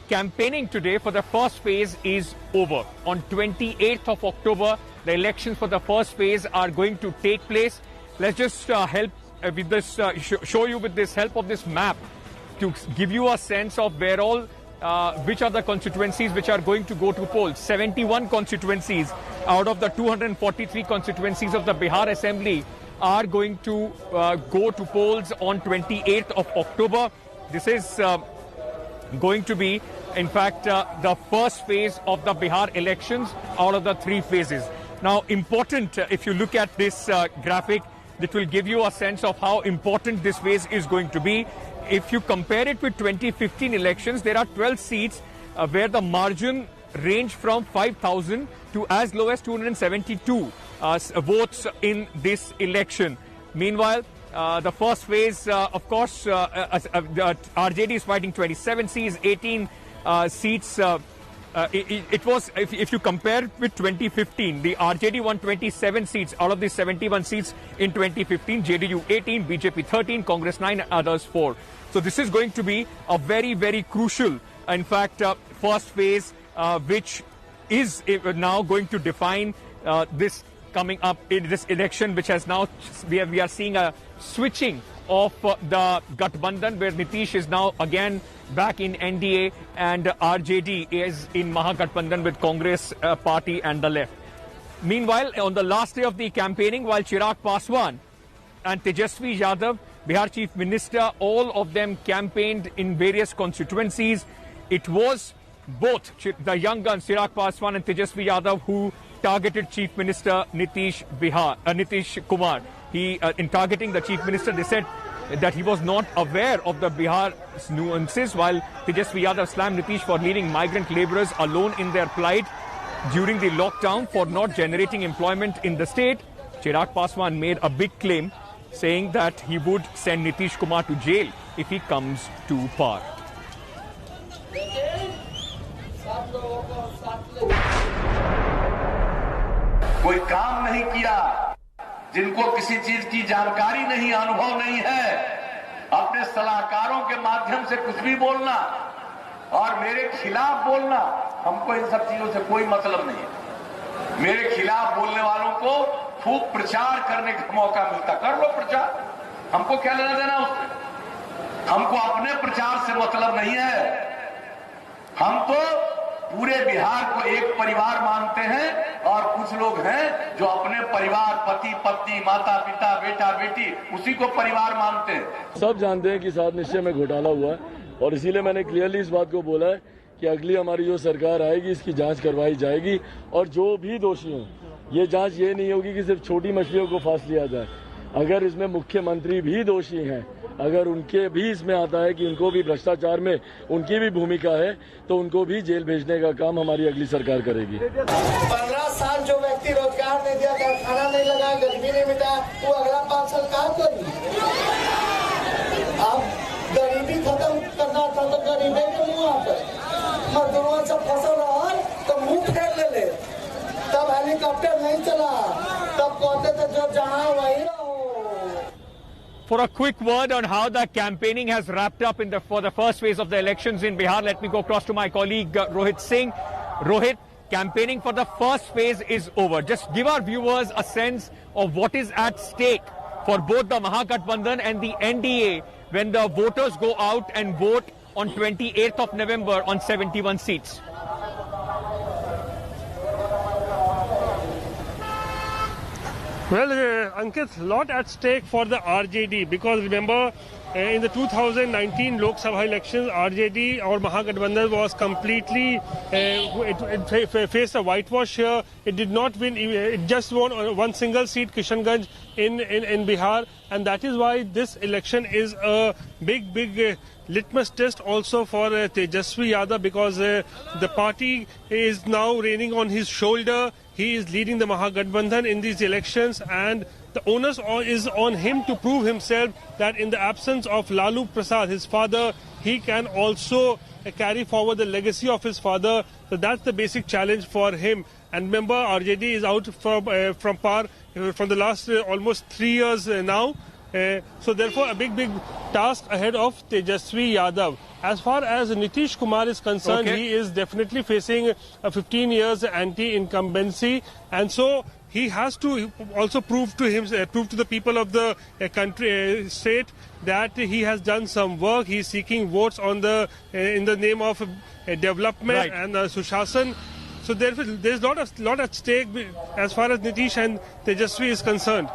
campaigning today for the first phase is over. On 28th of October, the elections for the first phase are going to take place. Let's just help with this, show you with this help of this map to give you a sense of where all, which are the constituencies which are going to go to polls. 71 constituencies out of the 243 constituencies of the Bihar Assembly are going to go to polls on 28th of October. This is going to be, in fact, the first phase of the Bihar elections out of the 3 phases. Now, important, if you look at this graphic, it will give you a sense of how important this phase is going to be. If you compare it with 2015 elections, there are 12 seats where the margin range from 5,000 to as low as 272 votes in this election. Meanwhile, the first phase, of course, RJD is fighting 27 seats, 18 seats. It was, if you compare it with 2015, the RJD won 27 seats out of the 71 seats in 2015, JDU 18, BJP 13, Congress 9, others 4. So this is going to be a very, very crucial, in fact, first phase, which is now going to define this coming up in this election, which has now, we are seeing a switching of the Gathbandhan, where Nitish is now again back in NDA and RJD is in Mahagathbandhan with Congress party and the left. Meanwhile, on the last day of the campaigning, while Chirag Paswan and Tejasvi Yadav, Bihar Chief Minister, all of them campaigned in various constituencies. It was both the young guns, Chirag Paswan and Tejasvi Yadav, who targeted Chief Minister Nitish Kumar. In targeting the Chief Minister, they said that he was not aware of the Bihar's nuances, while Tejasvi Yadav slammed Nitish for leaving migrant laborers alone in their plight during the lockdown for not generating employment in the state. Chirag Paswan made a big claim, saying that he would send Nitish Kumar to jail if he comes to power. कोई काम नहीं किया, जिनको किसी चीज की जानकारी नहीं, अनुभव नहीं है, अपने सलाहकारों के माध्यम से कुछ भी बोलना और मेरे खिलाफ बोलना, हमको इन सब चीजों से कोई मतलब नहीं है। मेरे खिलाफ बोलने वालों को खूब प्रचार करने का मौका मिलता, कर लो प्रचार, हमको क्या लेना देना उससे? हमको अपने प्रचार से मतलब नहीं है। हम तो पूरे बिहार को एक परिवार मानते हैं और कुछ लोग हैं जो अपने परिवार, पति पत्नी, माता पिता, बेटा बेटी, उसी को परिवार मानते हैं। सब जानते हैं कि 7 निश्चय में घोटाला हुआ है और इसीलिए मैंने क्लियरली इस बात को बोला है कि अगली हमारी जो सरकार आएगी इसकी जांच करवाई जाएगी और जो भी दोषी हों, ये जांच ये नहीं होगी कि सिर्फ छोटी मछलियों को फांस लिया जाए। अगर इसमें मुख्यमंत्री भी दोषी हैं, अगर उनके भी इसमें आता है कि उनको भी भ्रष्टाचार में उनकी भी भूमिका है, तो उनको भी जेल भेजने का काम हमारी अगली सरकार करेगी। 15 साल जो व्यक्ति रोजगार नहीं दिया, कारखाना नहीं लगा, गरीबी नहीं मिटा, वो अगला 5 साल काम करेगी। अब गरीबी खत्म करना था तो गरीबी के मुंह आते मजदूरों से फसल रहा तो मुंह फेर ले, तब हेलीकॉप्टर नहीं चला, तब कहते थे जो जहां वही रहो। For a quick word on how the campaigning has wrapped up for the first phase of the elections in Bihar, let me go across to my colleague Rohit Singh. Rohit, campaigning for the first phase is over. Just give our viewers a sense of what is at stake for both the Mahagathbandhan and the NDA when the voters go out and vote on 28th of November on 71 seats. Well, Ankit, lot at stake for the RJD because remember in the 2019 Lok Sabha elections, RJD or Mahagathbandhan was completely, it faced a whitewash here. It did not win, it just won one single seat, Kishanganj in Bihar, and that is why this election is a big litmus test also for Tejasvi Yadav because the party is now raining on his shoulder. He is leading the Mahagathbandhan in these elections and the onus is on him to prove himself that in the absence of Lalu Prasad, his father, he can also carry forward the legacy of his father. So that's the basic challenge for him. And remember, RJD is out from power from the last almost 3 years now. So therefore, a big task ahead of Tejasvi Yadav. As far as Nitish Kumar is concerned, Okay. he is definitely facing a 15 years anti-incumbency, and so he has to also prove to the people of the country, state, that he has done some work. He is seeking votes on in the name of development Right. and Sushasan. So there's a lot at stake as far as Nitish and Tejasvi is concerned.